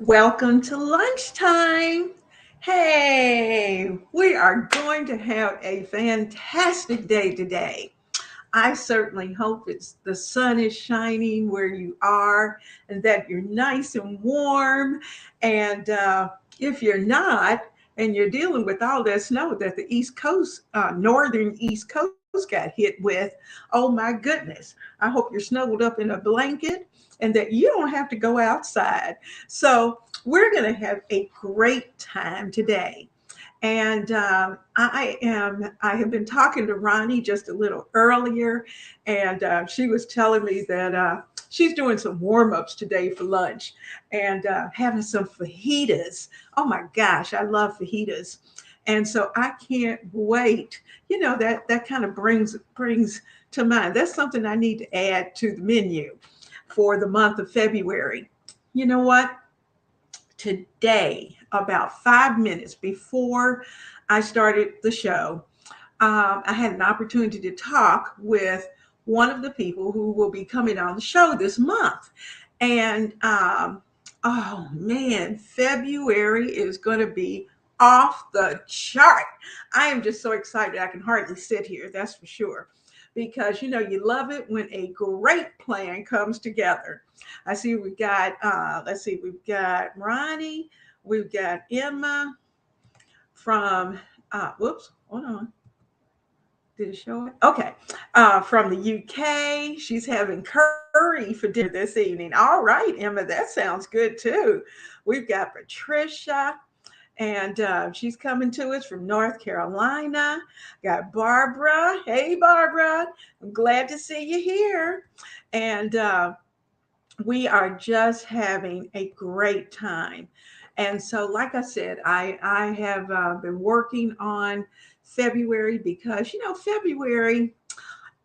Welcome to lunchtime. Hey, we are going to have a fantastic day today. I certainly hope the sun is shining where you are and that you're nice and warm. And if you're not, and you're dealing with all that snow that the East Coast, northern East Coast got hit with, oh my goodness. I hope you're snuggled up in a blanket and that you don't have to go outside. So, we're going to have a great time today. And I have been talking to Ronnie just a little earlier, and she was telling me that she's doing some warm ups today for lunch and having some fajitas. Oh my gosh, I love fajitas. And so I can't wait. That kind of brings to mind. That's something I need to add to the menu for the month of February. You know what? Today, about 5 minutes before I started the show, I had an opportunity to talk with one of the people who will be coming on the show this month. And oh man, February is going to be off the chart. I am just so excited. I can hardly sit here, that's for sure. Because you love it when a great plan comes together. I see let's see, we've got Ronnie, we've got Emma from whoops, hold on. Did it show it? Okay. From the UK. She's having curry for dinner this evening. All right, Emma, that sounds good too. We've got Patricia, and she's coming to us from North Carolina. Got Barbara. Hey, Barbara. I'm glad to see you here. And we are just having a great time. And so, like I said, I have been working on February because, February,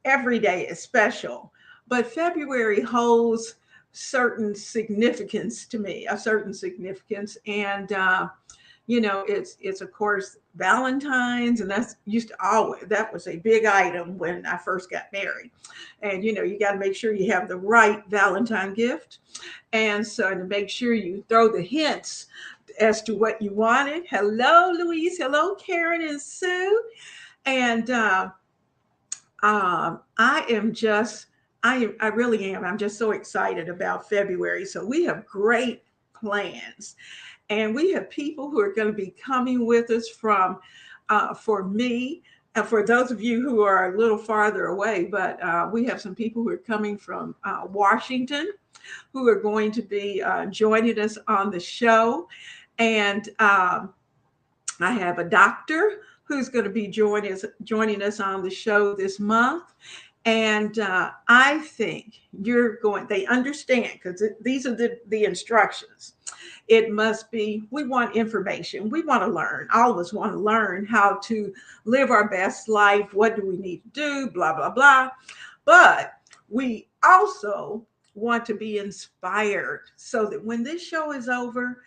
every day is special, but February holds certain significance to me, a certain significance. And it's of course Valentine's, and that's used to always that was a big item when I first got married. And you got to make sure you have the right Valentine gift, and so to make sure you throw the hints as to what you wanted. Hello, Louise. Hello, Karen and Sue. And I am just, I really am. I'm just so excited about February. So we have great plans, and we have people who are going to be coming with us from, for me, and for those of you who are a little farther away. But we have some people who are coming from Washington, who are going to be joining us on the show, and I have a doctor who's going to be joining us on the show this month. And I think they understand because these are the instructions. It must be, we want information. We want to learn. All of us want to learn how to live our best life. What do we need to do? Blah, blah, blah. But we also want to be inspired so that when this show is over,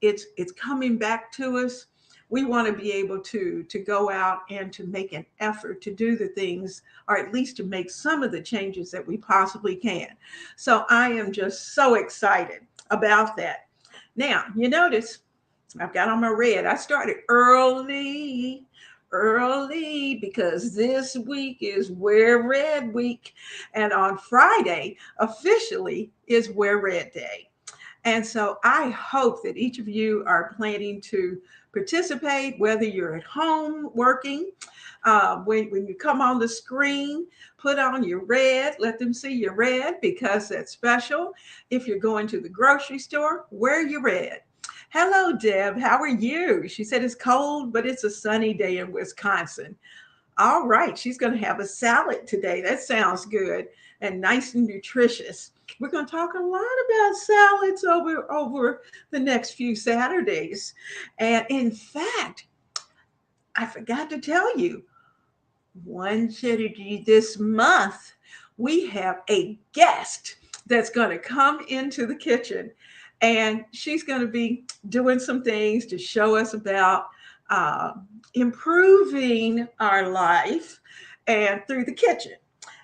it's coming back to us. We want to be able to go out and to make an effort to do the things, or at least to make some of the changes that we possibly can. So I am just so excited about that. Now, you notice I've got on my red. I started early because this week is Wear Red Week. And on Friday, officially, is Wear Red Day. And so I hope that each of you are planning to participate, whether you're at home working. When you come on the screen, put on your red, let them see your red because that's special. If you're going to the grocery store, wear your red. Hello, Deb. How are you? She said it's cold, but it's a sunny day in Wisconsin. All right, she's going to have a salad today. That sounds good and nice and nutritious. We're going to talk a lot about salads over the next few Saturdays. And in fact, I forgot to tell you, one Saturday this month, we have a guest that's going to come into the kitchen, and she's going to be doing some things to show us about uh, improving our life and through the kitchen,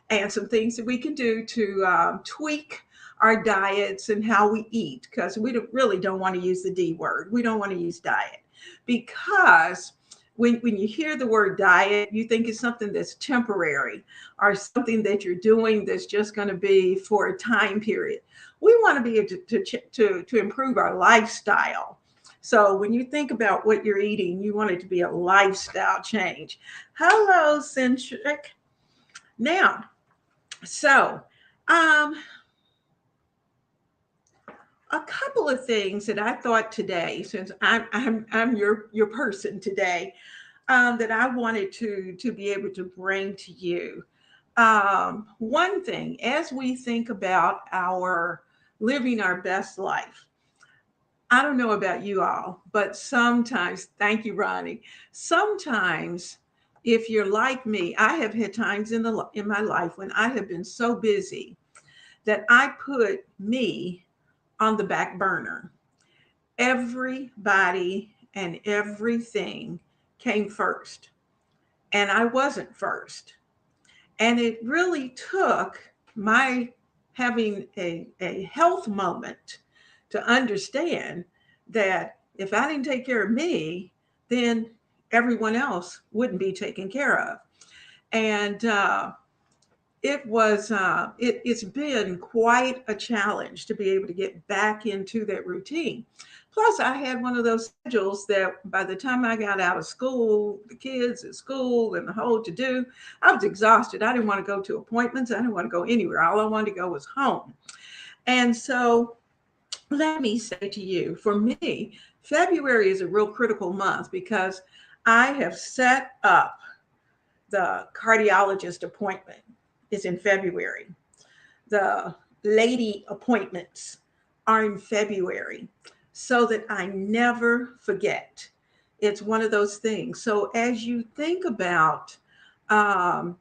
and some things that we can do to tweak our diets and how we eat, because we really don't want to use the D word. We don't want to use diet because when you hear the word diet, you think it's something that's temporary or something that you're doing that's just going to be for a time period. We want to be able to improve our lifestyle. So when you think about what you're eating, you want it to be a lifestyle change. Hello, Centric. Now, so um, a couple of things that I thought today, since I'm your person today, that I wanted to be able to bring to you. One thing, as we think about our living our best life, I don't know about you all, but sometimes, thank you, Ronnie. Sometimes, if you're like me, I have had times in my life when I have been so busy that I put me on the back burner. Everybody and everything came first, and I wasn't first. And it really took my having a health moment to understand that if I didn't take care of me, then everyone else wouldn't be taken care of. And it's been quite a challenge to be able to get back into that routine. Plus, I had one of those schedules that by the time I got out of school, the kids at school and the whole to do, I was exhausted. I didn't want to go to appointments. I didn't want to go anywhere. All I wanted to go was home. And so let me say to you, for me, February is a real critical month because I have set up the cardiologist appointment is in February. The lady appointments are in February so that I never forget. It's one of those things. So as you think about um,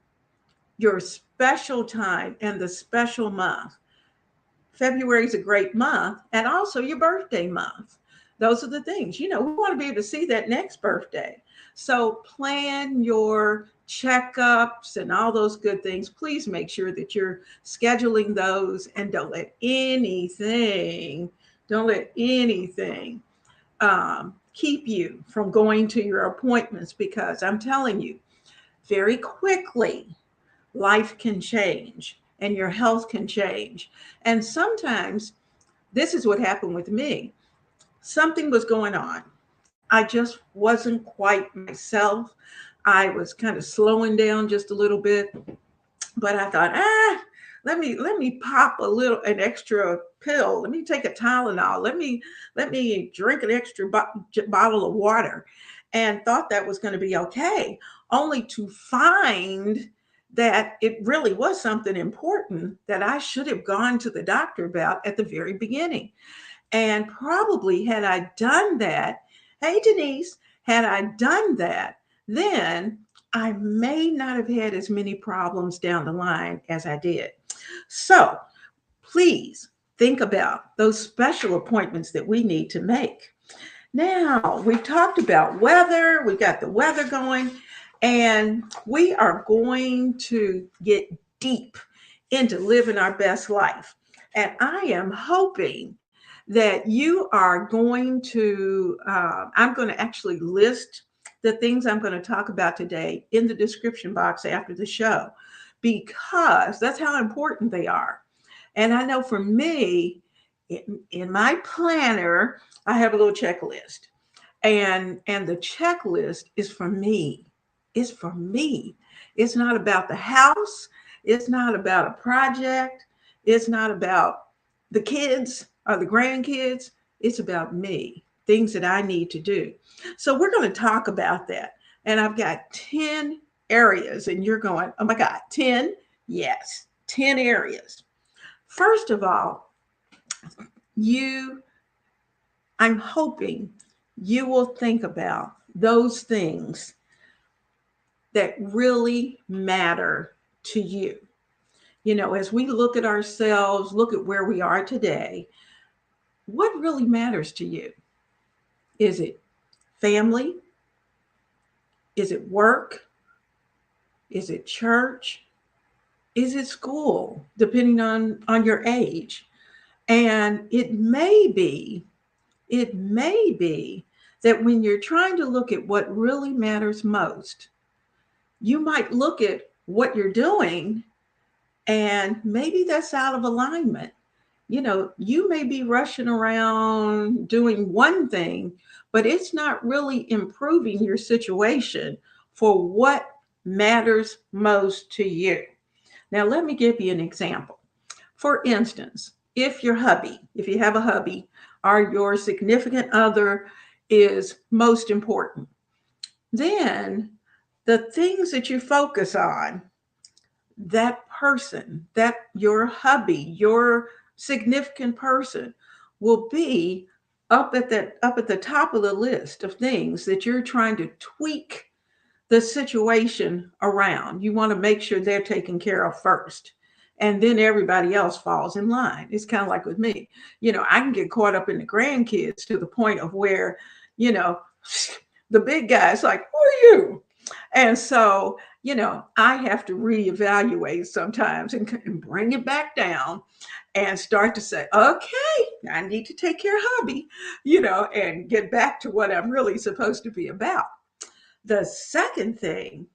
your special time and the special month, February is a great month, and also your birthday month. Those are the things, we want to be able to see that next birthday. So plan your checkups and all those good things. Please make sure that you're scheduling those and don't let anything keep you from going to your appointments, because I'm telling you, very quickly, life can change and your health can change. And sometimes this is what happened with me. Something was going on. I just wasn't quite myself. I was kind of slowing down just a little bit, but I thought, let me pop an extra pill. Let me take a Tylenol. Let me drink an extra bottle of water, and thought that was going to be okay, only to find that it really was something important that I should have gone to the doctor about at the very beginning. And probably had I done that, hey, Denise, had I done that, then I may not have had as many problems down the line as I did. So please think about those special appointments that we need to make. Now, we've talked about weather, we got the weather going, and we are going to get deep into living our best life. And I am hoping that you are going to, I'm going to actually list the things I'm going to talk about today in the description box after the show, because that's how important they are. And I know for me, in my planner, I have a little checklist, and the checklist is for me. It's for me. It's not about the house. It's not about a project. It's not about the kids or the grandkids. It's about me, things that I need to do. So we're going to talk about that. And I've got 10 areas, and you're going, oh my God, 10? Yes, 10 areas. First of all, you, I'm hoping you will think about those things that really matter to you. As we look at ourselves, look at where we are today, what really matters to you? Is it family? Is it work? Is it church? Is it school? Depending on your age. And it may be that when you're trying to look at what really matters most, you might look at what you're doing and maybe that's out of alignment. You may be rushing around doing one thing, but it's not really improving your situation for what matters most to you. Now, let me give you an example. For instance, if you have a hubby, or your significant other is most important, then the things that you focus on, that person, that your hubby, your significant person will be up at the top of the list of things that you're trying to tweak the situation around. You want to make sure they're taken care of first. And then everybody else falls in line. It's kind of like with me. I can get caught up in the grandkids to the point of where, you know, the big guy's like, who are you? And so, I have to reevaluate sometimes and bring it back down and start to say, okay, I need to take care of hubby, and get back to what I'm really supposed to be about. The second thing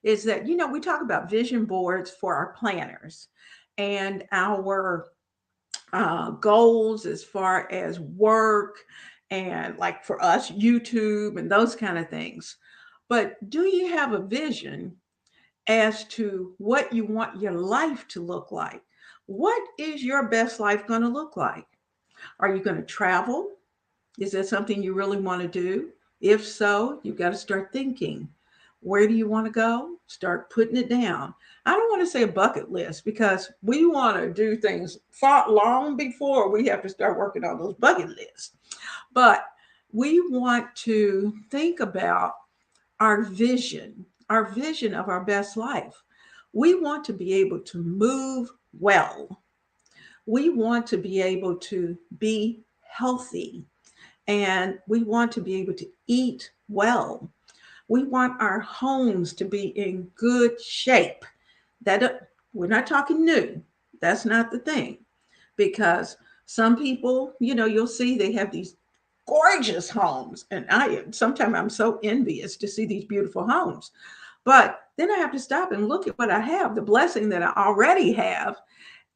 is that, we talk about vision boards for our planners and our goals as far as work and, like, for us, YouTube and those kind of things. But do you have a vision as to what you want your life to look like? What is your best life going to look like? Are you going to travel? Is that something you really want to do? If so, you've got to start thinking. Where do you want to go? Start putting it down. I don't want to say a bucket list because we want to do things far long before we have to start working on those bucket lists. But we want to think about our vision of our best life. We want to be able to move well. We want to be able to be healthy, and we want to be able to eat well. We want our homes to be in good shape. That we're not talking new. That's not the thing, because some people, you'll see they have these gorgeous homes, and sometimes I'm so envious to see these beautiful homes. But then I have to stop and look at what I have, the blessing that I already have,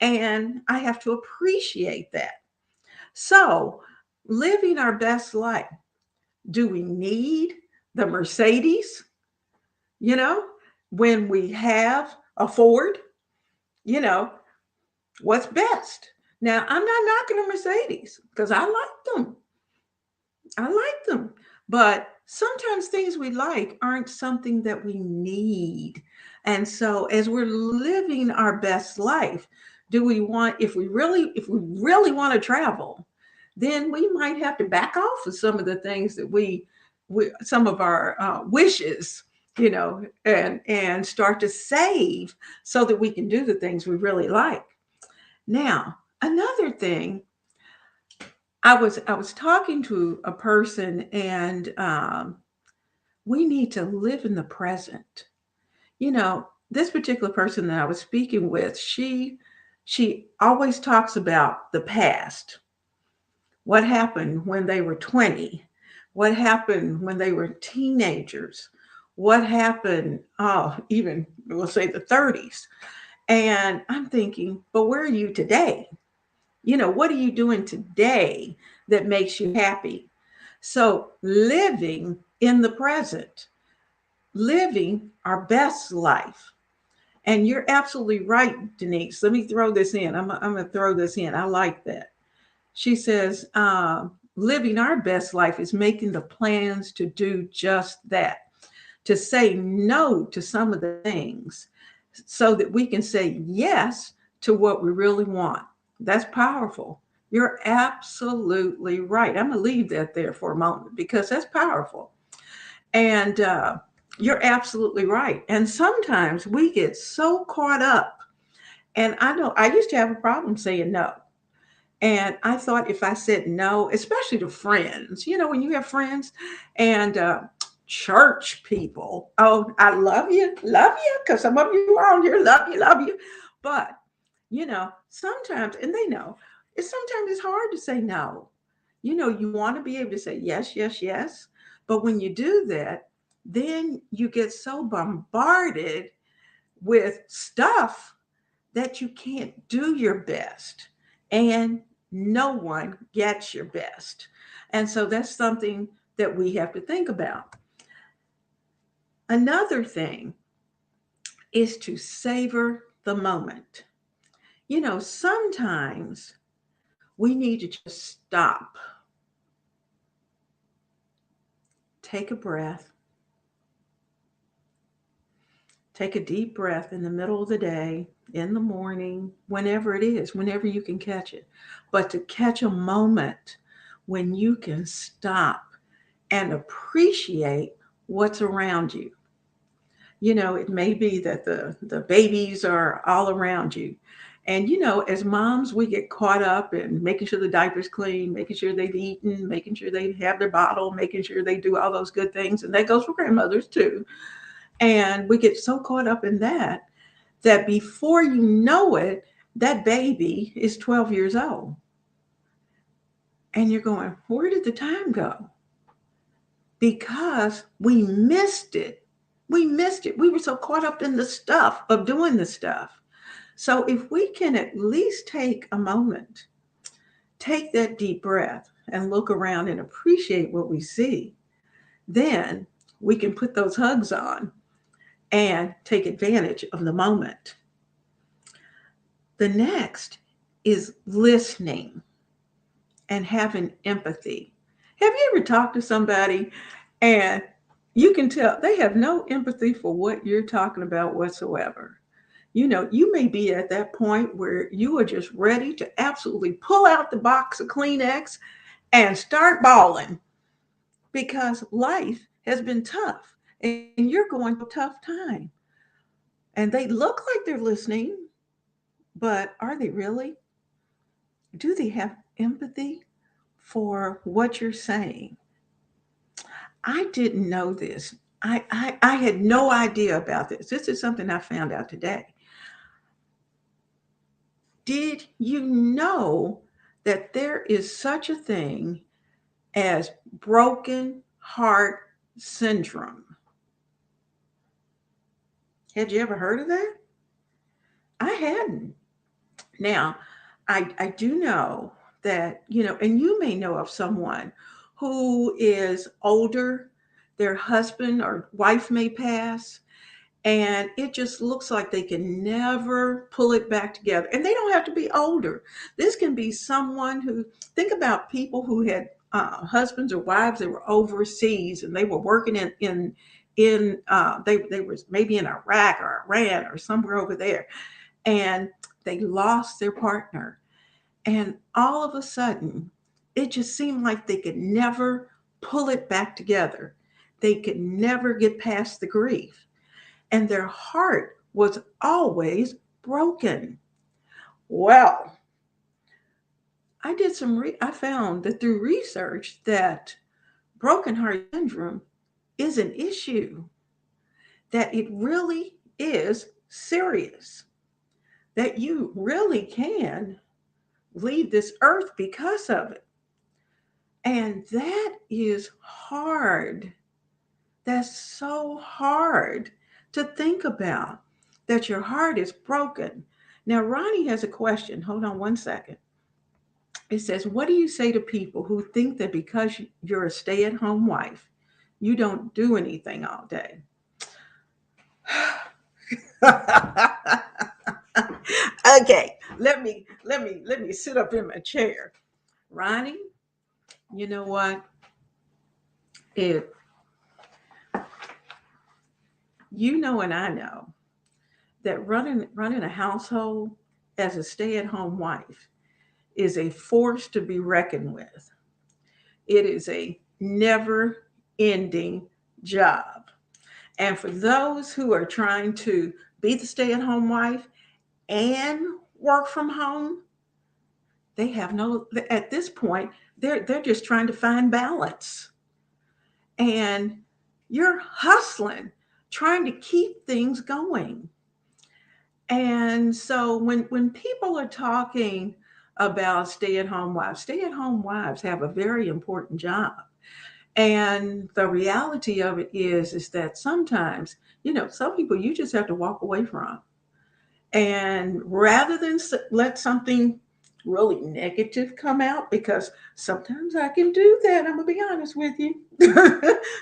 and I have to appreciate that. So, living our best life, do we need the Mercedes? You know, when we have a Ford, you know, what's best? Now, I'm not knocking a Mercedes because I like them. I like them. But sometimes things we like aren't something that we need. And so as we're living our best life, do we want, if we really want to travel, then we might have to back off of some of the things that we some of our wishes, and start to save so that we can do the things we really like. Now, another thing, I was talking to a person, and we need to live in the present. This particular person that I was speaking with, she always talks about the past. What happened when they were 20? What happened when they were teenagers? What happened, even we'll say the 30s? And I'm thinking, but where are you today? What are you doing today that makes you happy? So, living in the present, living our best life. And you're absolutely right, Denise. Let me throw this in. I'm going to throw this in. I like that. She says, living our best life is making the plans to do just that, to say no to some of the things so that we can say yes to what we really want. That's powerful. You're absolutely right. I'm going to leave that there for a moment because that's powerful. And you're absolutely right. And sometimes we get so caught up. And I know I used to have a problem saying no. And I thought if I said no, especially to friends, when you have friends and church people, oh, I love you, because some of you on here love you. But, sometimes, and they know, It's hard to say no. You want to be able to say yes, yes, yes. But when you do that, then you get so bombarded with stuff that you can't do your best. And no one gets your best. And so that's something that we have to think about. Another thing is to savor the moment. Sometimes we need to just stop, take a breath, take a deep breath in the middle of the day, in the morning, whenever it is, whenever you can catch it. But to catch a moment when you can stop and appreciate what's around you. It may be that the babies are all around you. And as moms, we get caught up in making sure the diaper's clean, making sure they've eaten, making sure they have their bottle, making sure they do all those good things. And that goes for grandmothers too. And we get so caught up in that before you know it, that baby is 12 years old. And you're going, where did the time go? Because we missed it. We missed it. We were so caught up in the stuff of doing the stuff. So if we can at least take a moment, take that deep breath and look around and appreciate what we see, then we can put those hugs on and take advantage of the moment. The next is listening and having empathy. Have you ever talked to somebody and you can tell they have no empathy for what you're talking about whatsoever? You may be at that point where you are just ready to absolutely pull out the box of Kleenex and start bawling because life has been tough and you're going through a tough time. And they look like they're listening, but are they really? Do they have empathy for what you're saying? I didn't know this. I had no idea about this. This is something I found out today. Did you know that there is such a thing as broken heart syndrome? Had you ever heard of that? I hadn't. Now, I do know that, and you may know of someone who is older, their husband or wife may pass, and it just looks like they can never pull it back together. And they don't have to be older. This can be someone who, think about people who had husbands or wives that were overseas and they were working they were maybe in Iraq or Iran or somewhere over there, and they lost their partner. And all of a sudden, it just seemed like they could never pull it back together. They could never get past the grief. And their heart was always broken. Well, I found that through research that broken heart syndrome is an issue, that it really is serious, that you really can leave this earth because of it. And that is hard. That's so hard to think about, that your heart is broken. Now, Ronnie has a question. Hold on one second. It says, what do you say to people who think that because you're a stay at home wife, you don't do anything all day? Okay, let me sit up in my chair. Ronnie, you know what? It you know and I know that running a household as a stay-at-home wife is a force to be reckoned with. It is a never-ending job. And for those who are trying to be the stay-at-home wife and work from home, they have no at this point, they're just trying to find balance. And you're hustling, trying to keep things going. And so when people are talking about stay-at-home wives. Stay-at-home wives have a very important job. And the reality of it is that sometimes, some people you just have to walk away from. And rather than let something really negative come out, because sometimes I can do that, I'm going to be honest with you.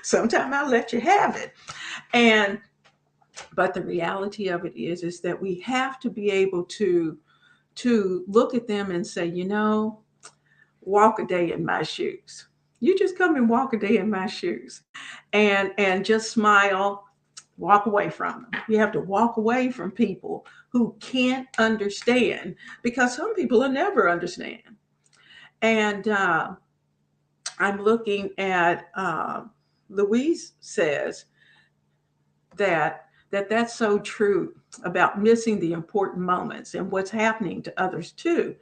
Sometimes I'll let you have it. And but the reality of it is that we have to be able to look at them and say, walk a day in my shoes. You just come and walk a day in my shoes, and just smile, walk away from them. You have to walk away from people who can't understand, because some people will never understand. And I'm looking at Louise says that's so true about missing the important moments and what's happening to others too.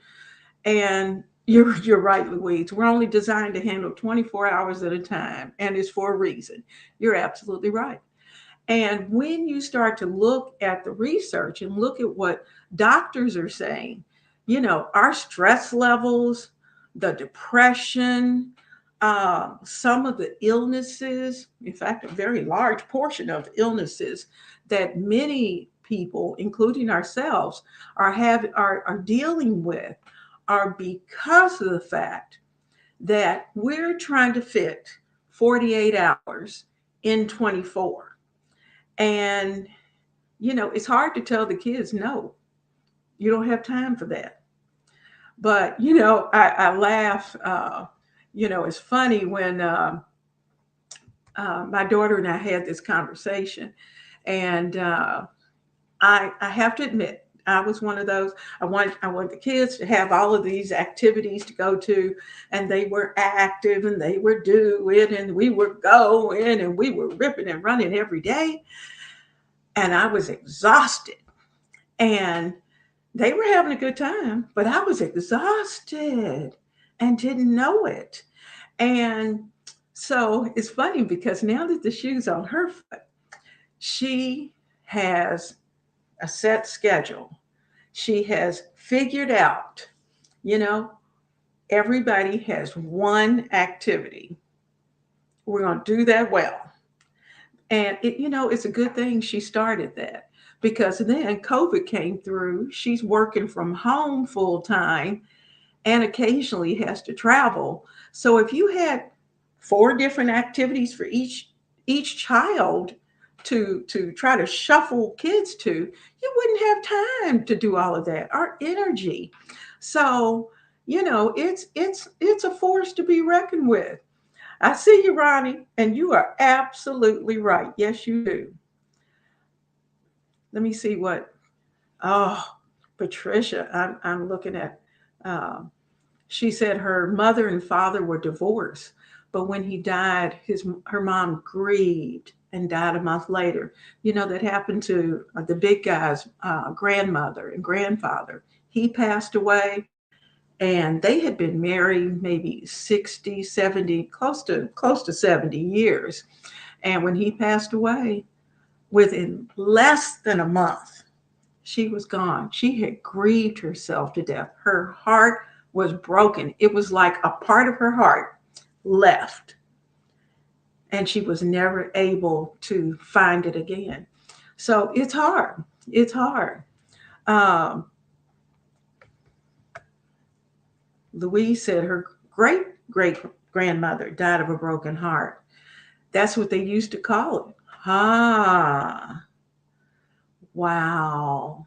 And you're right, Louise. We're only designed to handle 24 hours at a time, and it's for a reason. You're absolutely right. And when you start to look at the research and look at what doctors are saying, our stress levels, the depression, some of the illnesses, in fact, a very large portion of illnesses that many people, including ourselves, are dealing with, are because of the fact that we're trying to fit 48 hours in 24. And, it's hard to tell the kids, no, you don't have time for that. But, I laugh. It's funny when my daughter and I had this conversation. And I have to admit, I was one of those. I want the kids to have all of these activities to go to, and they were active and they were doing, and we were going, and we were ripping and running every day. And I was exhausted. And they were having a good time, but I was exhausted and didn't know it. And so it's funny because now that the shoe's on her foot, she has a set schedule. She has figured out, you know, everybody has one activity. We're going to do that well. And it's a good thing she started that, because then COVID came through. She's working from home full time and occasionally has to travel. So if you had four different activities for each child to try to shuffle kids to, you wouldn't have time to do all of that. Our energy. So, it's a force to be reckoned with. I see you, Ronnie, and you are absolutely right. Yes, you do. Let me see what. Oh, Patricia, I'm looking at. Um, she said her mother and father were divorced, but when he died, her mom grieved and died a month later. That happened to the big guy's grandmother and grandfather. He passed away, and they had been married maybe 60, 70, close to 70 years. And when he passed away, within less than a month, she was gone. She had grieved herself to death. Her heart was broken. It was like a part of her heart left, and she was never able to find it again. So it's hard. It's hard. Um, Louise said her great great grandmother died of a broken heart. That's what they used to call it. Ah, wow.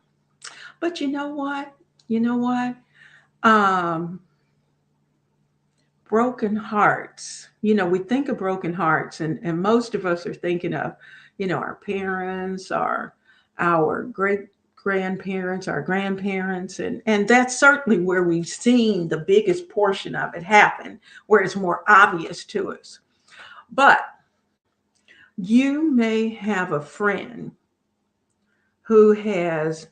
But you know what? You know what? Um, Broken hearts. We think of broken hearts, and most of us are thinking of, our parents, our great grandparents, our grandparents, and that's certainly where we've seen the biggest portion of it happen, where it's more obvious to us. But you may have a friend who has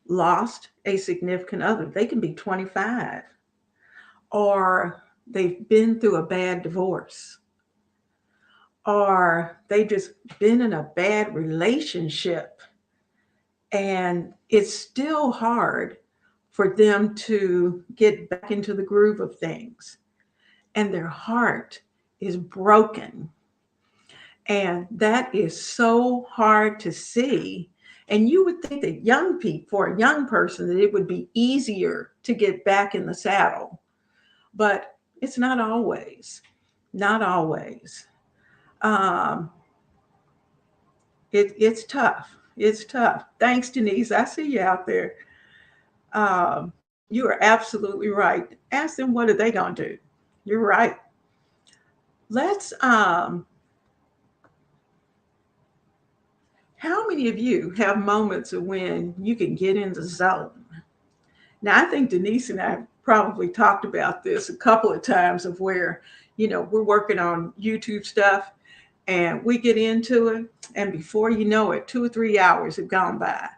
lost a significant other. They can be 25, or they've been through a bad divorce, or they've just been in a bad relationship. And it's still hard for them to get back into the groove of things, and their heart is broken. And that is so hard to see. And you would think that young people, for a young person, that it would be easier to get back in the saddle. But it's not always. Not always. Um, it's tough. It's tough. Thanks, Denise. I see you out there. Um, you are absolutely right. Ask them what are they going to do. You're right. Let's How many of you have moments of when you can get in the zone? Now, I think Denise and I probably talked about this a couple of times of where, we're working on YouTube stuff and we get into it. And before you know it, 2 or 3 hours have gone by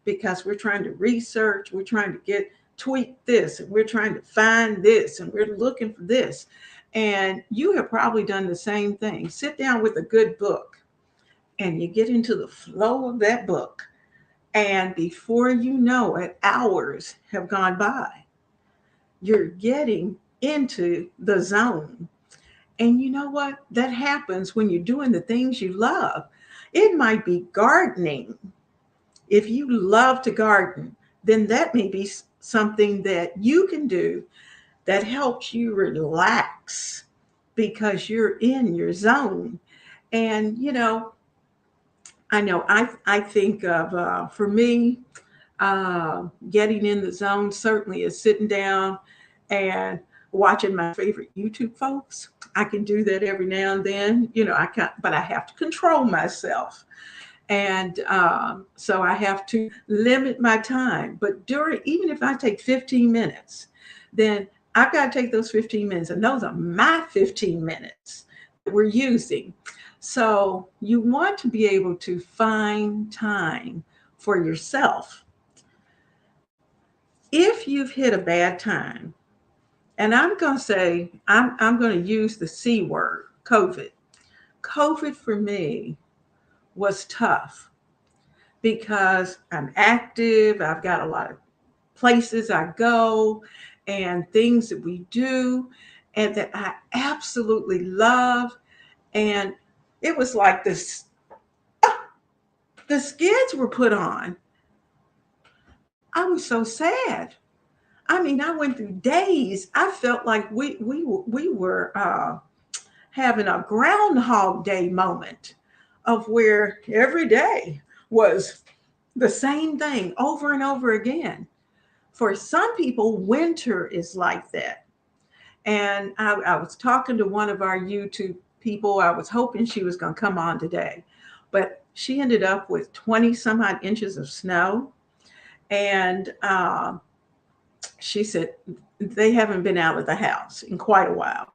because we're trying to research, we're trying to tweak this, and we're trying to find this, and we're looking for this. And you have probably done the same thing. Sit down with a good book and you get into the flow of that book. And before you know it, hours have gone by. You're getting into the zone. And you know what? That happens when you're doing the things you love. It might be gardening. If you love to garden, then that may be something that you can do that helps you relax because you're in your zone. And, I think of, for me, getting in the zone certainly is sitting down and watching my favorite YouTube folks. I can do that every now and then, I can't, but I have to control myself. And so I have to limit my time. But even if I take 15 minutes, then I've got to take those 15 minutes, and those are my 15 minutes that we're using. So you want to be able to find time for yourself. If you've hit a bad time, and I'm going to say, I'm going to use the C word, COVID. COVID for me was tough because I'm active. I've got a lot of places I go and things that we do and that I absolutely love. And it was like the skids were put on. I was so sad. I mean, I went through days. I felt like we were having a Groundhog Day moment of where every day was the same thing over and over again. For some people, winter is like that. And I was talking to one of our YouTube people. I was hoping she was going to come on today, but she ended up with 20 some odd inches of snow. And she said they haven't been out of the house in quite a while.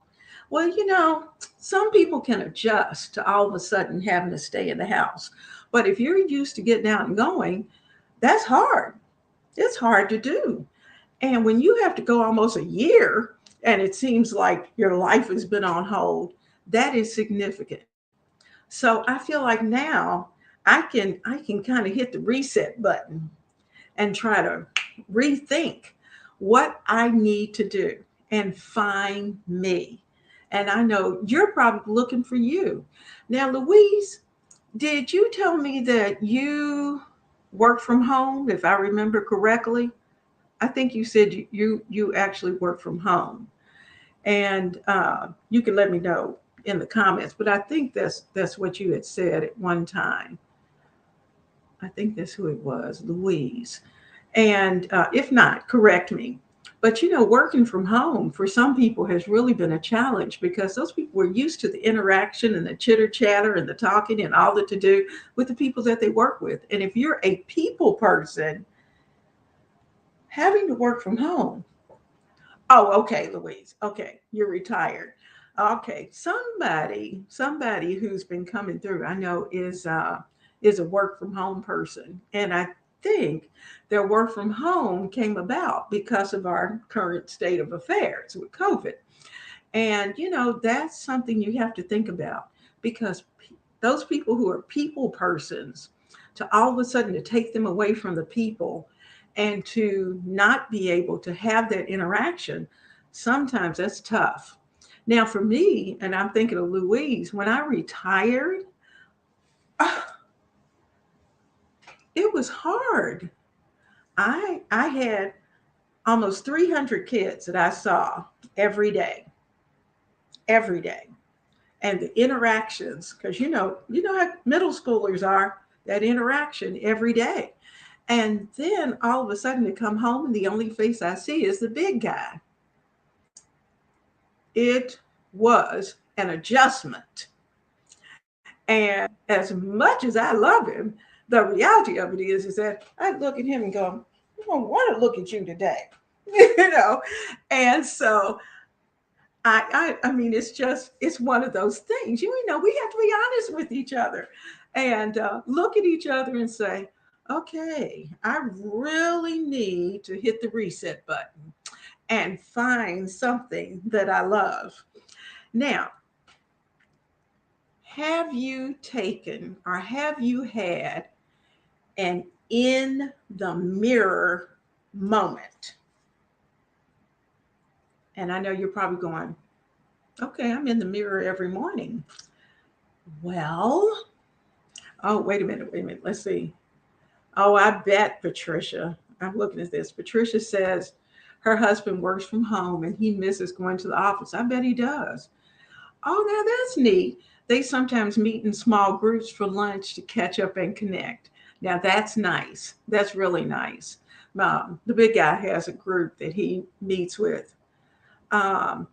Well, some people can adjust to all of a sudden having to stay in the house. But if you're used to getting out and going, that's hard. It's hard to do. And when you have to go almost a year and it seems like your life has been on hold, that is significant. So I feel like now I can kind of hit the reset button and try to rethink what I need to do and find me. And I know you're probably looking for you. Now, Louise, did you tell me that you work from home, if I remember correctly? I think you said you actually work from home, and you can let me know in the comments. But I think that's what you had said at one time. I think that's who it was, Louise. And if not, correct me. But working from home for some people has really been a challenge because those people were used to the interaction and the chitter chatter and the talking and all the to do with the people that they work with. And if you're a people person, having to work from home. Oh, okay, Louise. Okay, you're retired. Okay, somebody who's been coming through, I know is a work from home person, and I think their work from home came about because of our current state of affairs with COVID. And that's something you have to think about because those people who are people persons, to all of a sudden to take them away from the people and to not be able to have that interaction, sometimes that's tough. Now, for me, and I'm thinking of Louise, when I retired, it was hard. I had almost 300 kids that I saw every day, every day. And the interactions, because you know how middle schoolers are, that interaction every day. And then all of a sudden they come home and the only face I see is the big guy. It was an adjustment. And as much as I love him, the reality of it is that I look at him and go, I don't want to look at you today. you know. And so I mean, it's one of those things. We have to be honest with each other and look at each other and say, okay, I really need to hit the reset button and find something that I love. Now, have you taken or have you had an in the mirror moment? And I know you're probably going, okay, I'm in the mirror every morning. Well, oh, wait a minute. Let's see. Oh, I bet Patricia. I'm looking at this. Patricia says her husband works from home and he misses going to the office. I bet he does. Oh, now that's neat. They sometimes meet in small groups for lunch to catch up and connect. Now that's nice. That's really nice. The big guy has a group that he meets with. Um,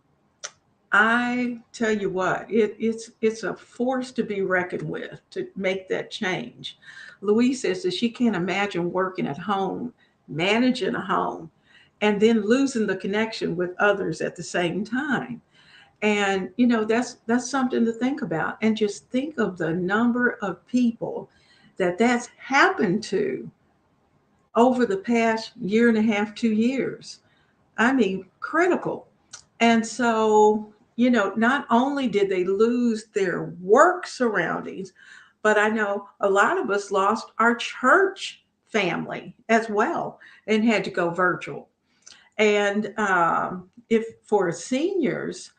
I tell you what, it's a force to be reckoned with to make that change. Louise says that she can't imagine working at home, managing a home, and then losing the connection with others at the same time. And that's something to think about. And just think of the number of people that's happened to over the past year and a half, 2 years. I mean, critical. And so, not only did they lose their work surroundings, but I know a lot of us lost our church family as well and had to go virtual. And if for seniors,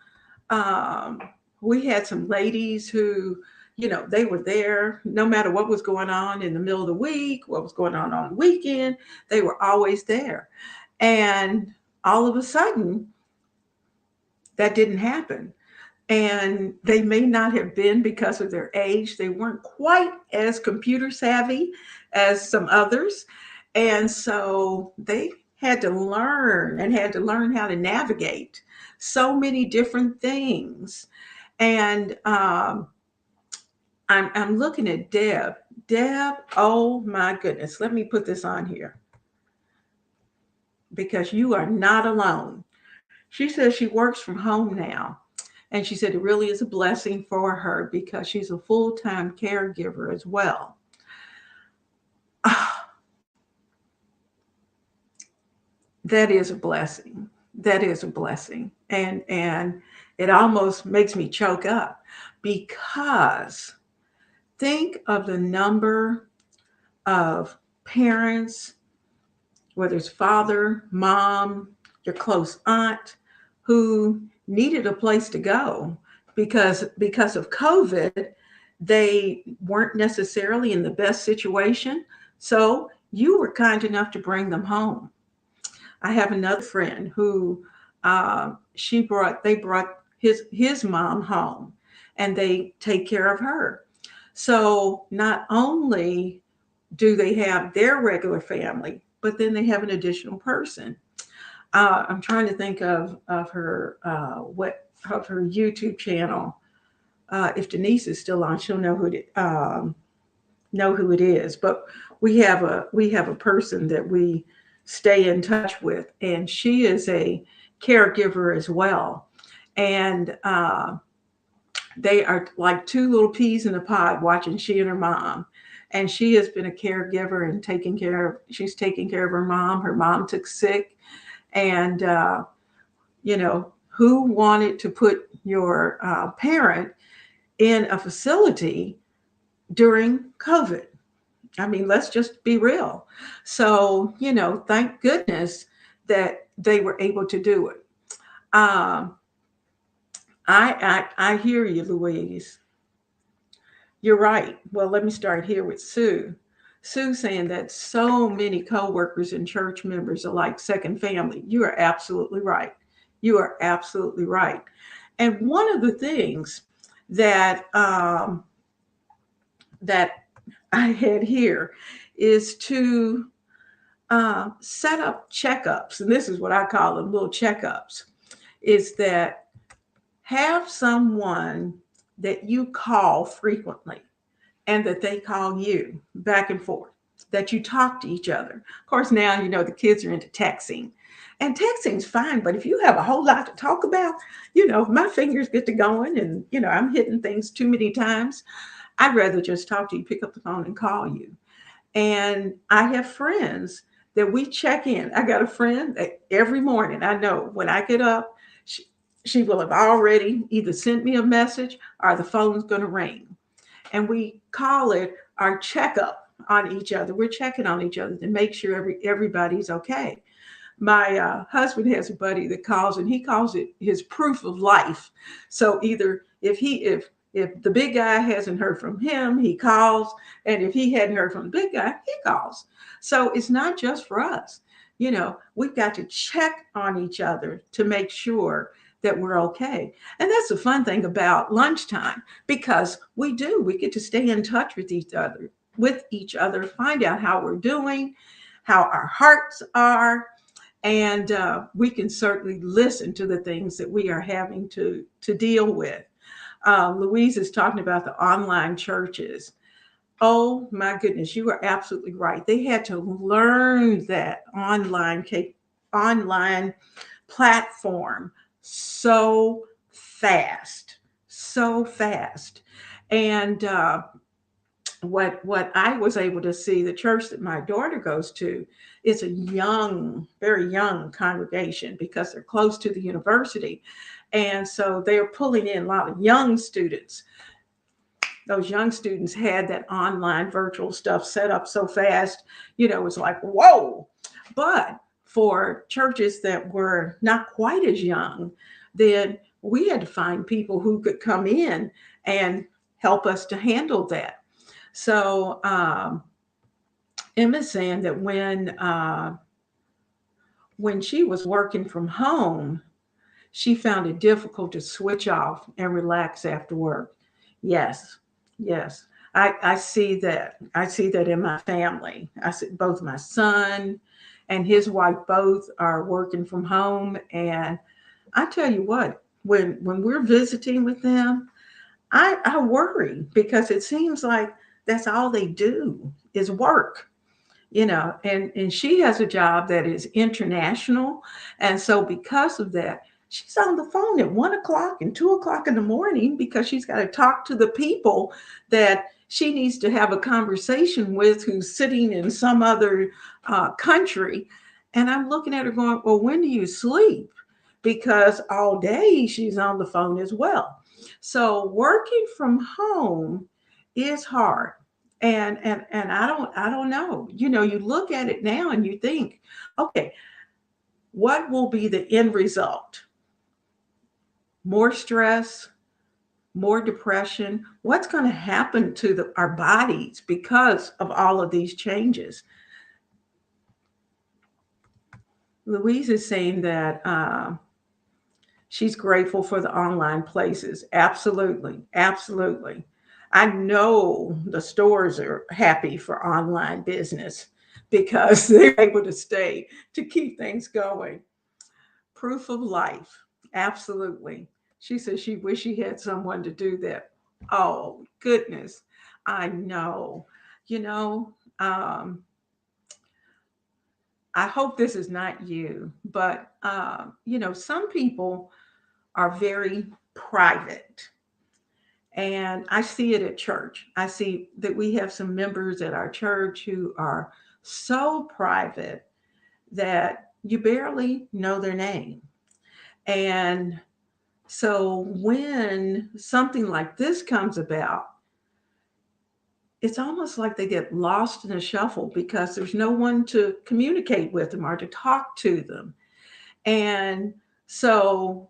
um, we had some ladies who, they were there no matter what was going on in the middle of the week, what was going on the weekend, they were always there. And all of a sudden, that didn't happen. And they may not have been because of their age. They weren't quite as computer savvy as some others. And so they had to learn how to navigate so many different things. And I'm looking at Deb. Deb, oh my goodness, let me put this on here because you are not alone. She says she works from home now. And she said it really is a blessing for her because she's a full time caregiver as well. That is a blessing. That is a blessing. And it almost makes me choke up because think of the number of parents, whether it's father, mom, your close aunt, who needed a place to go because of COVID, they weren't necessarily in the best situation. So you were kind enough to bring them home. I have another friend who they brought his mom home, and they take care of her. So not only do they have their regular family, but then they have an additional person. I'm trying to think of her what of her YouTube channel. If Denise is still on, she'll know who it is. But we have a person that we stay in touch with, and she is a caregiver as well. And they are like two little peas in a pod watching she and her mom. And she has been a caregiver and she's taking care of her mom. Her mom took sick. And, who wanted to put your parent in a facility during COVID? I mean, let's just be real. So, thank goodness that they were able to do it. Um, I hear you, Louise. You're right. Well, let me start here with Sue. Sue saying that so many coworkers and church members are like second family. You are absolutely right. You are absolutely right. And one of the things that that I had here is to set up checkups, and this is what I call them, little checkups. Is that have someone that you call frequently and that they call you back and forth, that you talk to each other. Of course, now, the kids are into texting. And texting's fine, but if you have a whole lot to talk about, if my fingers get to going and, I'm hitting things too many times, I'd rather just talk to you, pick up the phone and call you. And I have friends that we check in. I got a friend that every morning, I know when I get up, she will have already either sent me a message or the phone's going to ring, and we call it our checkup on each other. We're checking on each other to make sure everybody's okay. My husband has a buddy that calls, and he calls it his proof of life. So either if the big guy hasn't heard from him, he calls, and if he hadn't heard from the big guy, he calls. So it's not just for us. We've got to check on each other to make sure that we're okay. And that's the fun thing about lunchtime, because we get to stay in touch with each other, find out how we're doing, how our hearts are, and we can certainly listen to the things that we are having to deal with. Louise is talking about the online churches. Oh my goodness, you are absolutely right. They had to learn that online platform so fast, so fast. And what I was able to see, the church that my daughter goes to is a young, very young congregation because they're close to the university. And so they're pulling in a lot of young students. Those young students had that online virtual stuff set up so fast, it's like, whoa. But for churches that were not quite as young, then we had to find people who could come in and help us to handle that. So Emma's saying that when she was working from home, she found it difficult to switch off and relax after work. Yes, yes. I see that. I see that in my family. I see both my son and his wife both are working from home. And I tell you what, when we're visiting with them, I worry because it seems like that's all they do is work. And she has a job that is international. And so because of that, she's on the phone at 1 o'clock and 2 o'clock in the morning because she's got to talk to the people that she needs to have a conversation with who's sitting in some other country. And I'm looking at her going, well, when do you sleep? Because all day she's on the phone as well. So working from home is hard. And I don't know. You look at it now and you think, okay, what will be the end result? More stress, more depression. What's going to happen to our bodies because of all of these changes? Louise is saying that she's grateful for the online places. Absolutely, absolutely. I know the stores are happy for online business because they're able to keep things going. Proof of life. Absolutely. She says she wish she had someone to do that. Oh, goodness. I know. You know, um, I hope this is not you, but, some people are very private. And I see it at church. I see that we have some members at our church who are so private that you barely know their name. And so when something like this comes about, it's almost like they get lost in a shuffle because there's no one to communicate with them or to talk to them. And so,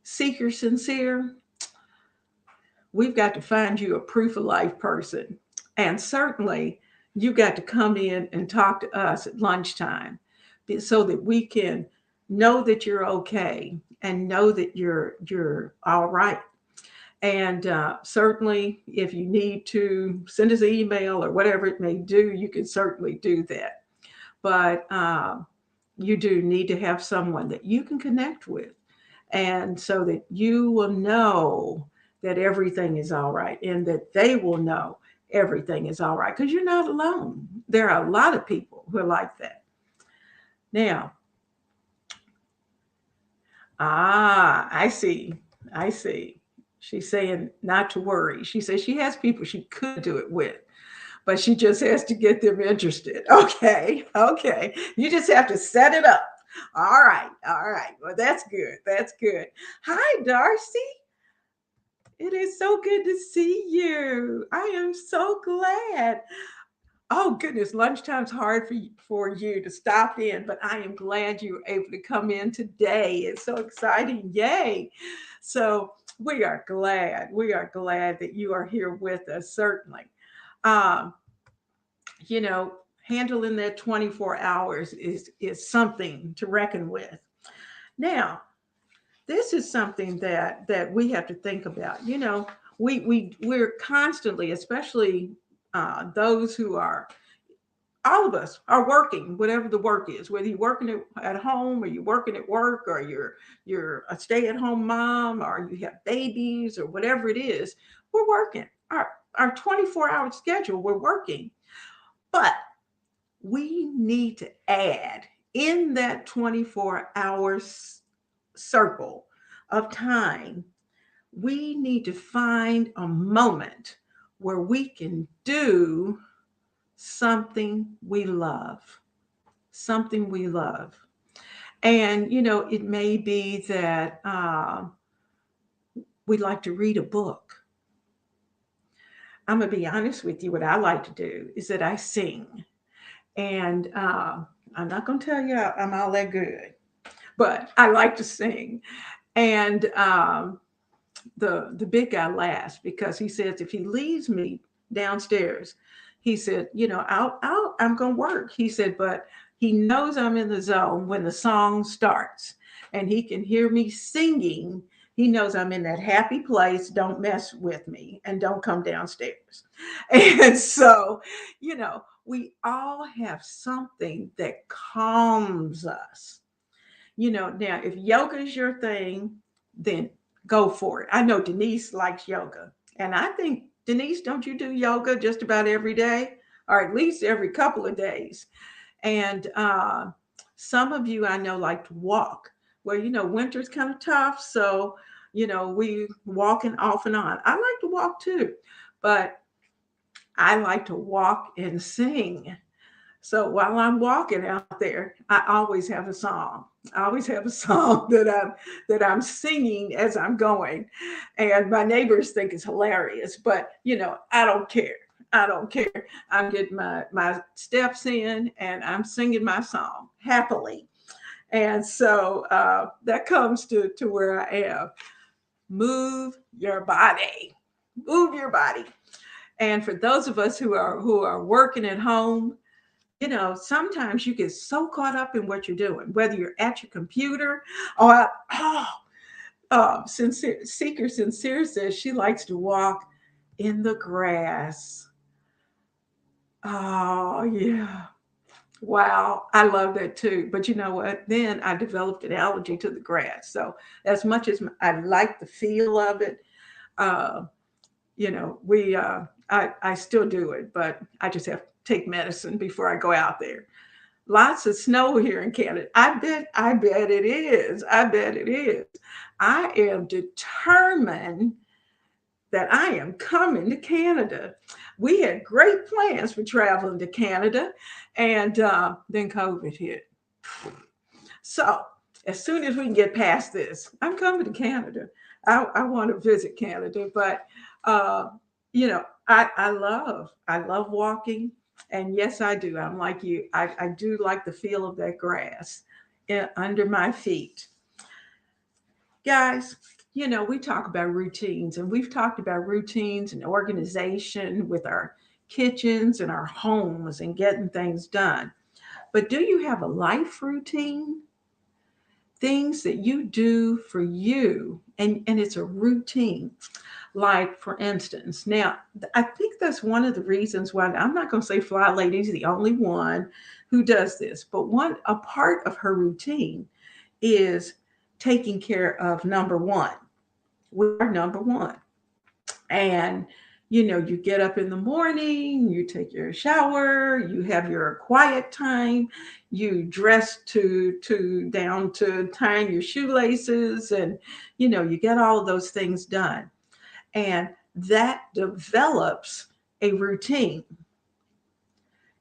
seeker sincere, we've got to find you a proof of life person. And certainly, you got to come in and talk to us at lunchtime so that we can know that you're okay and know that you're all right. And certainly, if you need to send us an email or whatever it may do, you can certainly do that. But you do need to have someone that you can connect with, and so that you will know that everything is all right, and that they will know everything is all right because you're not alone. There are a lot of people who are like that. Now, I see. I see. She's saying not to worry. She says she has people she could do it with, but she just has to get them interested. Okay. Okay. You just have to set it up. All right. All right. Well, that's good. That's good. Hi, Darcy. It is so good to see you. I am so glad. Oh goodness, lunchtime's hard for you to stop in, but I am glad you were able to come in today. It's so exciting. Yay. So we are glad. We are glad that you are here with us, certainly. Um, you know, handling that 24 hours is something to reckon with. Now, this is something that we have to think about. You know, we're constantly, especially those who are, all of us are working, whatever the work is, whether you're working at home or you're working at work or you're a stay-at-home mom or you have babies or whatever it is, we're working. Our 24-hour schedule, we're working. But we need to add in that 24 hours circle of time, we need to find a moment where we can do something we love, something we love. And, you know, it may be that we'd like to read a book. I'm going to be honest with you. What I like to do is that I sing. And I'm not going to tell you I'm all that good, but I like to sing. And the big guy laughs because he says if he leaves me downstairs, he said, you know, I'm gonna work. He said, but he knows I'm in the zone when the song starts, and he can hear me singing. He knows I'm in that happy place. Don't mess with me and don't come downstairs. And so, you know, we all have something that calms us. You know, now if yoga is your thing, then go for it. I know Denise likes yoga. And I think, Denise, don't you do yoga just about every day or at least every couple of days? And some of you I know like to walk. Well, you know, winter's kind of tough. So, you know, we walking off and on. I like to walk too, but I like to walk and sing. So while I'm walking out there, I always have a song. I always have a song that I'm singing as I'm going, and my neighbors think it's hilarious. But you know, I don't care. I don't care. I'm getting my steps in, and I'm singing my song happily. And so that comes to where I am. Move your body. Move your body. And for those of us who are working at home, you know, sometimes you get so caught up in what you're doing, whether you're at your computer or, Seeker Sincere says she likes to walk in the grass. Oh, yeah. Wow. I love that too. But you know what? Then I developed an allergy to the grass. So as much as I like the feel of it, uh, you know, I still do it, but I just have to take medicine before I go out there. Lots of snow here in Canada. I bet it is. I bet it is. I am determined that I am coming to Canada. We had great plans for traveling to Canada, and then COVID hit. So as soon as we can get past this, I'm coming to Canada. I want to visit Canada, but I love walking. And yes, I do. I'm like you. I do like the feel of that grass under my feet. Guys, we talk about routines, and we've talked about routines and organization with our kitchens and our homes and getting things done. But do you have a life routine? Things that you do for you, and it's a routine. Like, for instance, now I think that's one of the reasons why I'm not going to say Fly Lady's the only one who does this, but one a part of her routine is taking care of number one. We are number one. And you get up in the morning, you take your shower, you have your quiet time, you dress to down to tying your shoelaces, and you get all of those things done. And that develops a routine.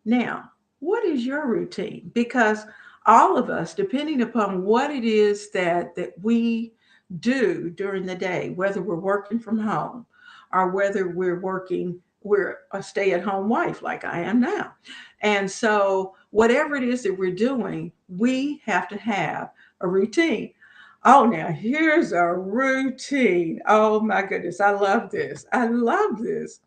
Now, what is your routine? Because all of us, depending upon what it is that we do during the day, whether we're working from home or whether we're a stay-at-home wife like I am now. And so whatever it is that we're doing, we have to have a routine. Oh, now here's a routine. Oh my goodness, I love this. I love this.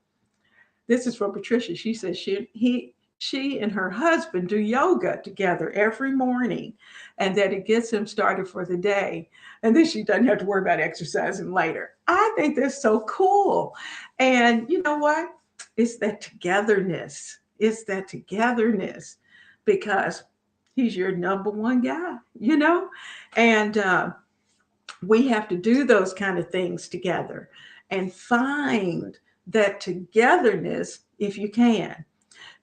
This is from Patricia. She says she and her husband do yoga together every morning, and that it gets him started for the day. And then she doesn't have to worry about exercising later. I think that's so cool. And you know what? It's that togetherness. It's that togetherness because he's your number one guy. And we have to do those kind of things together and find that togetherness if you can.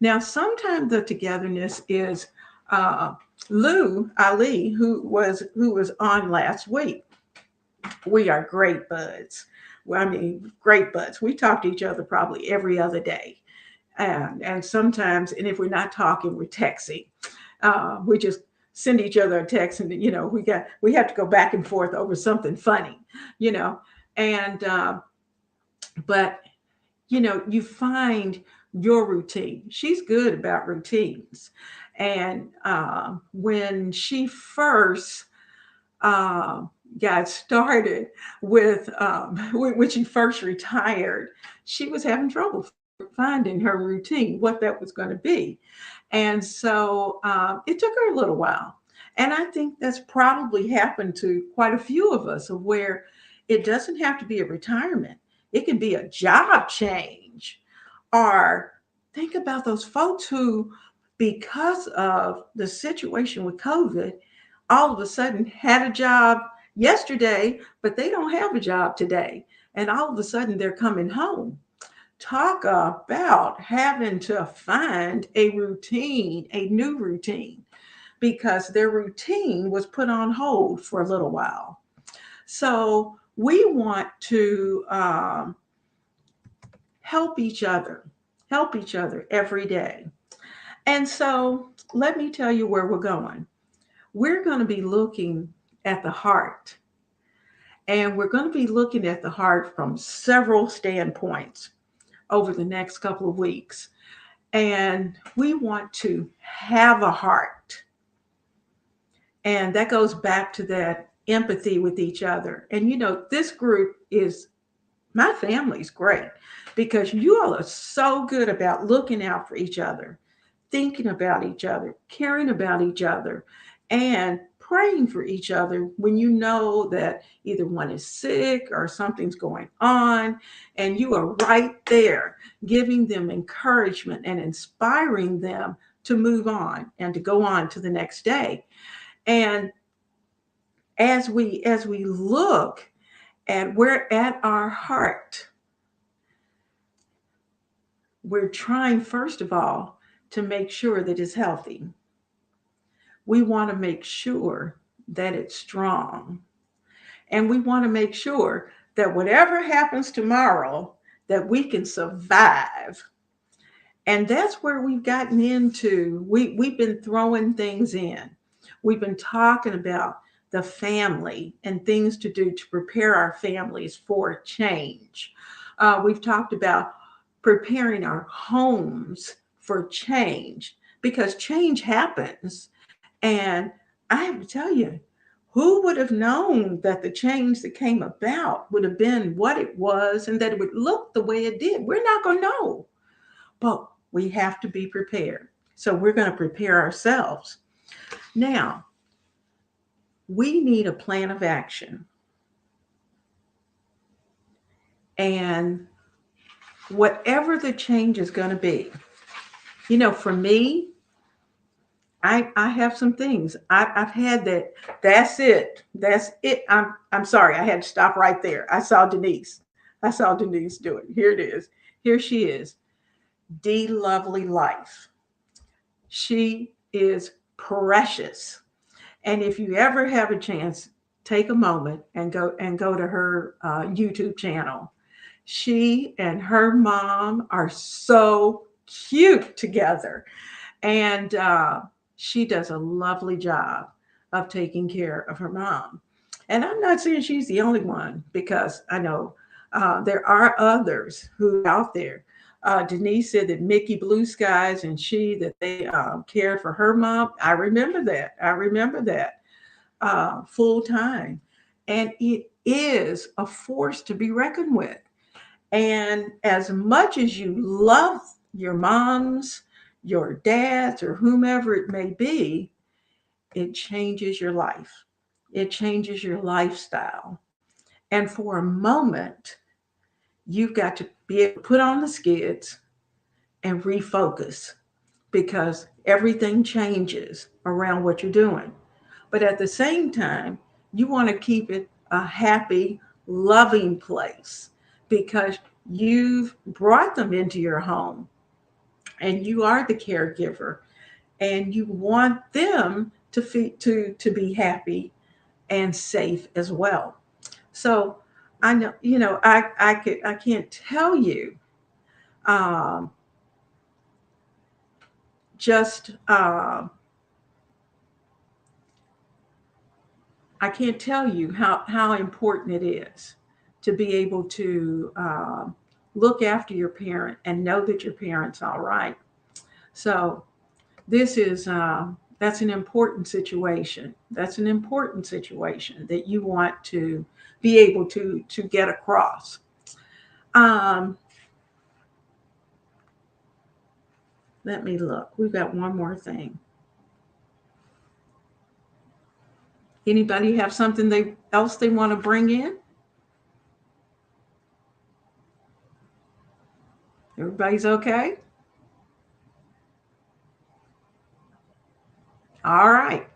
Now, sometimes the togetherness is uh, Lou Ali, who was on last week. We are great buds. Well, I mean, great buds. We talk to each other probably every other day, and sometimes, and if we're not talking, we're texting. We just send each other a text, and we have to go back and forth over something funny, you know, and but you find your routine. She's good about routines. And when she first um, got started with, when she first retired, she was having trouble finding her routine, what that was going to be. And so it took her a little while. And I think that's probably happened to quite a few of us, of where it doesn't have to be a retirement. It can be a job change. Or think about those folks who, because of the situation with COVID, all of a sudden had a job yesterday, but they don't have a job today. And all of a sudden they're coming home. Talk about having to find a routine, a new routine, because their routine was put on hold for a little while. So we want to help each other every day. And so let me tell you where we're going. We're going to be looking at the heart, and we're going to be looking at the heart from several standpoints over the next couple of weeks. And we want to have a heart. And that goes back to that empathy with each other. And this group is my family's great because you all are so good about looking out for each other, thinking about each other, caring about each other, and praying for each other when you know that either one is sick or something's going on, and you are right there giving them encouragement and inspiring them to move on and to go on to the next day. And as we look at where at our heart, we're trying first of all to make sure that it's healthy. We want to make sure that it's strong. And we want to make sure that whatever happens tomorrow, that we can survive. And that's where we've gotten into. We've been throwing things in. We've been talking about the family and things to do to prepare our families for change. We've talked about preparing our homes for change, because change happens. And I have to tell you, who would have known that the change that came about would have been what it was and that it would look the way it did? We're not going to know, but we have to be prepared. So we're going to prepare ourselves. Now, we need a plan of action. And whatever the change is going to be, for me, I have some things. I've had that. That's it. That's it. I'm sorry. I had to stop right there. I saw Denise. I saw Denise do it. Here it is. Here she is. D Lovely Life. She is precious. And if you ever have a chance, take a moment and go to her YouTube channel. She and her mom are so cute together, and she does a lovely job of taking care of her mom. And I'm not saying she's the only one, because I know there are others who are out there. Denise said that Mickey Blue Skies and she, that they care for her mom. I remember that. Full time. And it is a force to be reckoned with. And as much as you love your moms, your dads, or whomever it may be, it changes your life. It changes your lifestyle. And for a moment, you've got to be able to put on the skids and refocus, because everything changes around what you're doing. But at the same time, you want to keep it a happy, loving place, because you've brought them into your home and you are the caregiver, and you want them to be happy and safe as well. So I know, I can't tell you um, just I can't tell you how important it is to be able to look after your parent and know that your parent's all right. So this is that's an important situation. That's an important situation that you want to be able to get across. Um, Let me look. We've got one more thing. Anybody have something else they want to bring in? Everybody's okay? All right.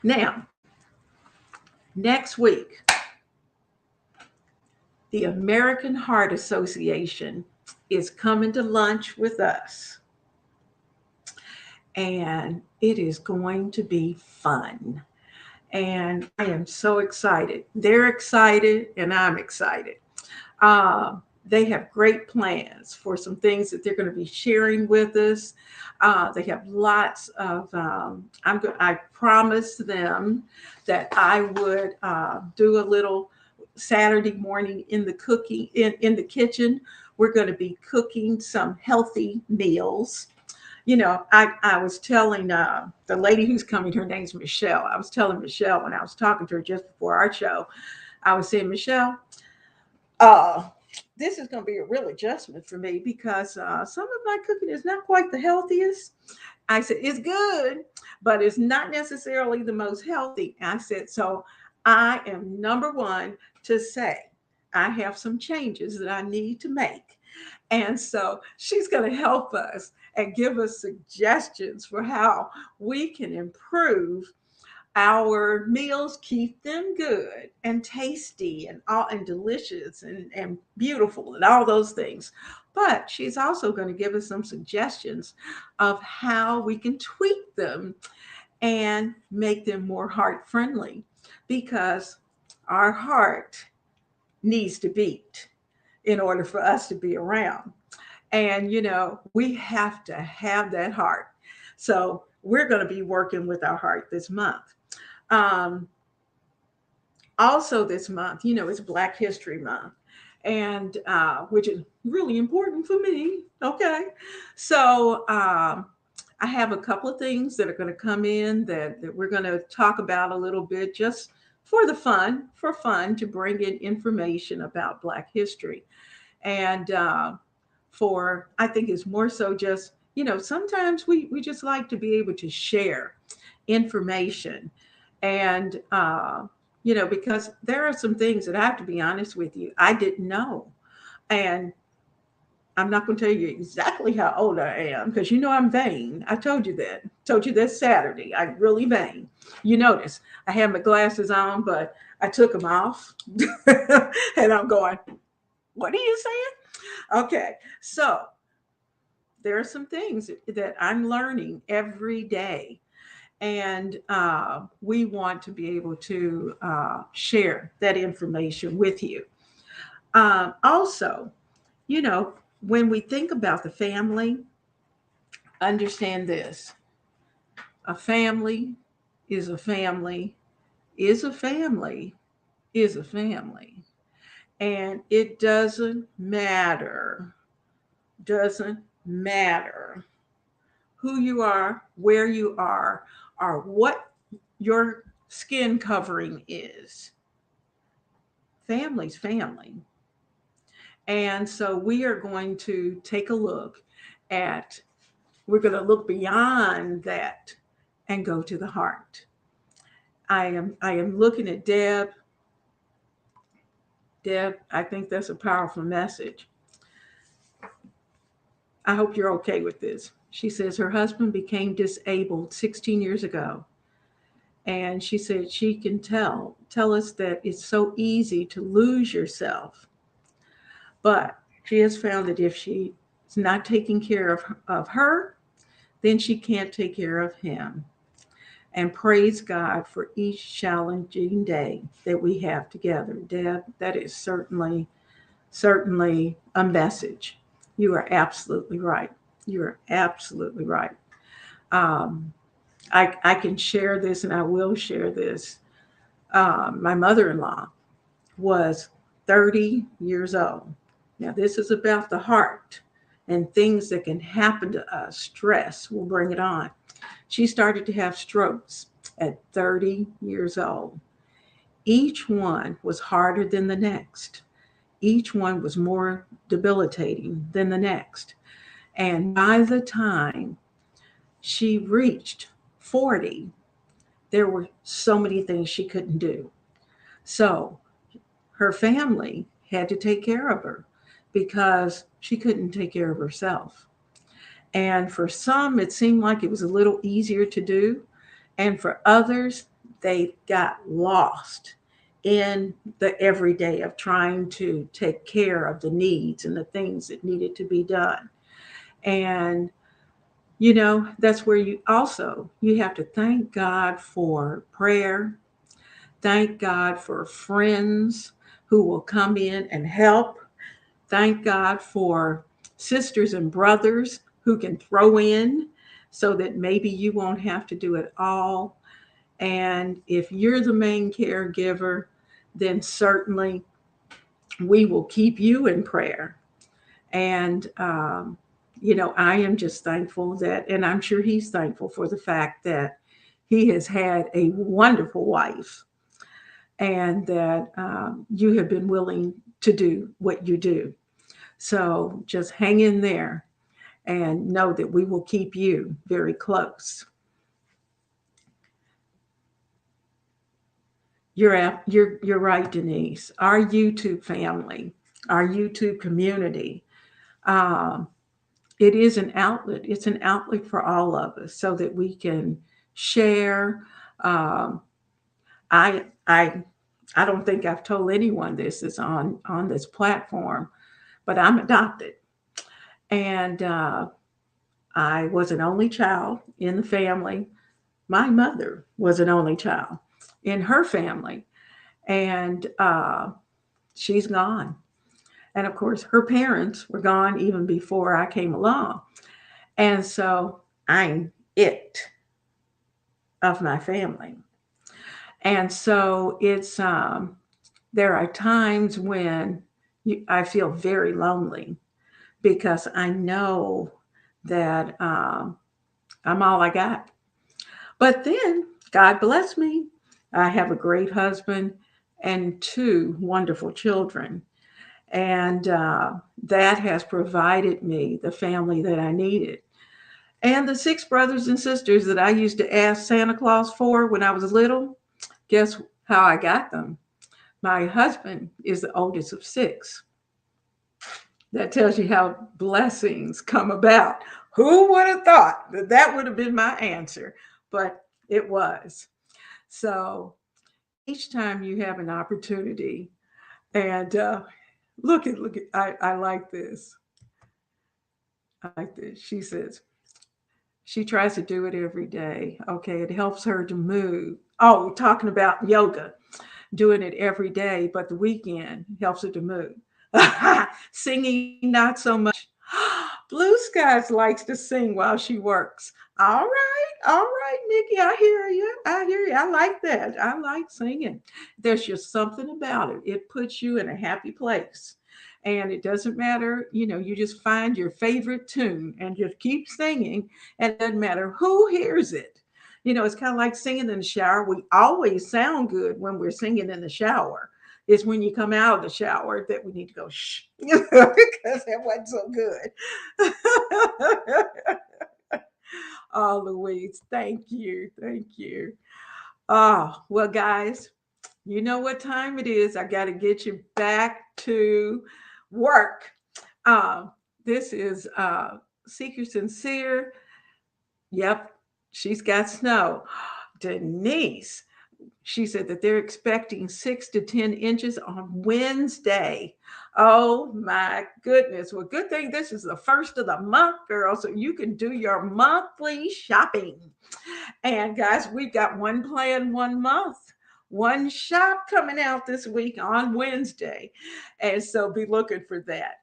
Now, next week, the American Heart Association is coming to lunch with us, and it is going to be fun. And I am so excited. They're excited, and I'm excited. They have great plans for some things that they're going to be sharing with us. They have lots of. I promised them that I would do a little Saturday morning in the cooking in the kitchen. We're going to be cooking some healthy meals. I was telling the lady who's coming, her name's Michelle. I was telling Michelle when I was talking to her just before our show, I was saying, Michelle, uh, this is going to be a real adjustment for me, because some of my cooking is not quite the healthiest. I said, it's good, but it's not necessarily the most healthy. I said, so I am number one to say I have some changes that I need to make. And so she's going to help us and give us suggestions for how we can improve our meals, keep them good and tasty and all and delicious and beautiful and all those things. But she's also going to give us some suggestions of how we can tweak them and make them more heart friendly, because our heart needs to beat in order for us to be around. And, we have to have that heart. So we're going to be working with our heart this month. Um, Also, this month, it's Black History Month. and which is really important for me. Okay, so I have a couple of things that are going to come in that we're going to talk about a little bit, just for fun, to bring in information about Black history. And for, I think it's more so just, sometimes we just like to be able to share information. And, because there are some things that I have to be honest with you, I didn't know. And I'm not going to tell you exactly how old I am because I'm vain. I told you that. Told you that Saturday. I'm really vain. You notice I have my glasses on, but I took them off. And I'm going, what are you saying? Okay. So there are some things that I'm learning every day. And we want to be able to share that information with you. Also, you know, when we think about the family, understand this: a family is a family, is a family, is a family. And it doesn't matter who you are, where you are, or what your skin covering is. Family's family. And so we are going to take a look at, we're going to look beyond that and go to the heart. I am looking at Deb. Deb, I think that's a powerful message. I hope you're okay with this. She says her husband became disabled 16 years ago. And she said she can tell us that it's so easy to lose yourself. But she has found that if she is not taking care of her, then she can't take care of him. And praise God for each challenging day that we have together. Deb, that is certainly a message. You are absolutely right. You are absolutely right. Um, I can share this and I will share this. My mother in law was 30 years old. Now, this is about the heart and things that can happen to us. Stress will bring it on. She started to have strokes at 30 years old. Each one was harder than the next. Each one was more debilitating than the next. And by the time she reached 40, there were so many things she couldn't do. So her family had to take care of her because she couldn't take care of herself. And for some, it seemed like it was a little easier to do. And for others, they got lost in the everyday of trying to take care of the needs and the things that needed to be done. And that's where you have to thank God for prayer. Thank God for friends who will come in and help. Thank God for sisters and brothers who can throw in so that maybe you won't have to do it all. And if you're the main caregiver, then certainly we will keep you in prayer. And, I am just thankful that, and I'm sure he's thankful for the fact that he has had a wonderful wife and that you have been willing to do what you do. So just hang in there and know that we will keep you very close. You're right, Denise. Our YouTube family, our YouTube community, um, it is an outlet. It's an outlet for all of us so that we can share. Um, I I I don't think I've told anyone this is on this platform, but I'm adopted, and I was an only child in the family. My mother was an only child in her family, and she's gone. And of course, her parents were gone even before I came along. And so I'm it of my family. And so there are times when I feel very lonely because I know that I'm all I got. But then God bless me. I have a great husband and two wonderful children. And that has provided me the family that I needed. And the six brothers and sisters that I used to ask Santa Claus for when I was little, guess how I got them? My husband is the oldest of six. That tells you how blessings come about. Who would have thought that that would have been my answer? But it was. So each time you have an opportunity, and look at, I like this. I like this. She says, she tries to do it every day. Okay, it helps her to move. Oh, talking about yoga, doing it every day, but the weekend helps her to move. Singing, not so much. Blue Skies likes to sing while she works. All right, Nikki, I hear you. I hear you. I like that. I like singing. There's just something about it. It puts you in a happy place. And it doesn't matter, you just find your favorite tune and just keep singing. And it doesn't matter who hears it. It's kind of like singing in the shower. We always sound good when we're singing in the shower. It's when you come out of the shower that we need to go shh, because that wasn't so good. Oh, Louise, thank you, thank you. Oh, well, guys, you know what time it is. I got to get you back to work. Uh, this is Seeker Sincere. Yep, she's got snow. Denise, she said that they're expecting 6 to 10 inches on Wednesday. Oh my goodness. Well, good thing this is the first of the month, girl, so you can do your monthly shopping. And guys, we've got one plan, 1 month, one shop coming out this week on Wednesday. And so be looking for that.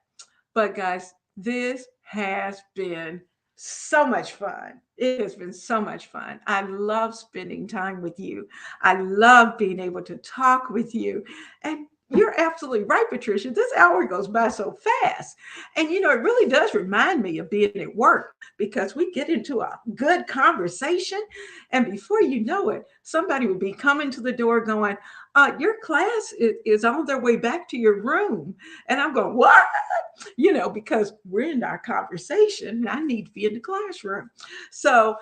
But guys, this has been so much fun. It has been so much fun. I love spending time with you. I love being able to talk with you. And you're absolutely right, Patricia. This hour goes by so fast. And it really does remind me of being at work because we get into a good conversation. And before you know it, somebody would be coming to the door going, your class is on their way back to your room. And I'm going, what? Because we're in our conversation and I need to be in the classroom. So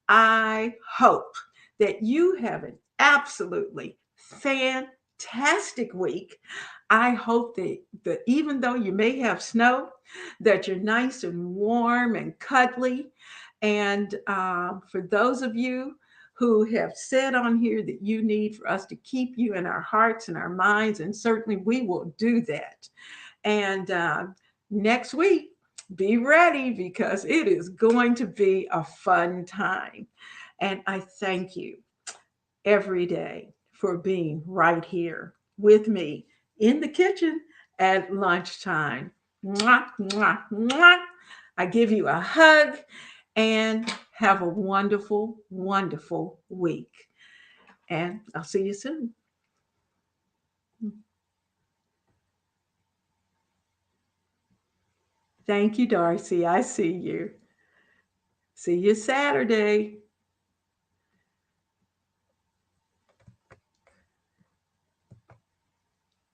I hope that you have an absolutely fantastic week. I hope that even though you may have snow, that you're nice and warm and cuddly. And for those of you who have said on here that you need for us to keep you in our hearts and our minds, and certainly we will do that. And next week, be ready because it is going to be a fun time. And I thank you every day for being right here with me in the kitchen at lunchtime. Mwah, mwah, mwah. I give you a hug and have a wonderful, wonderful week. And I'll see you soon. Thank you, Darcy. I see you. See you Saturday.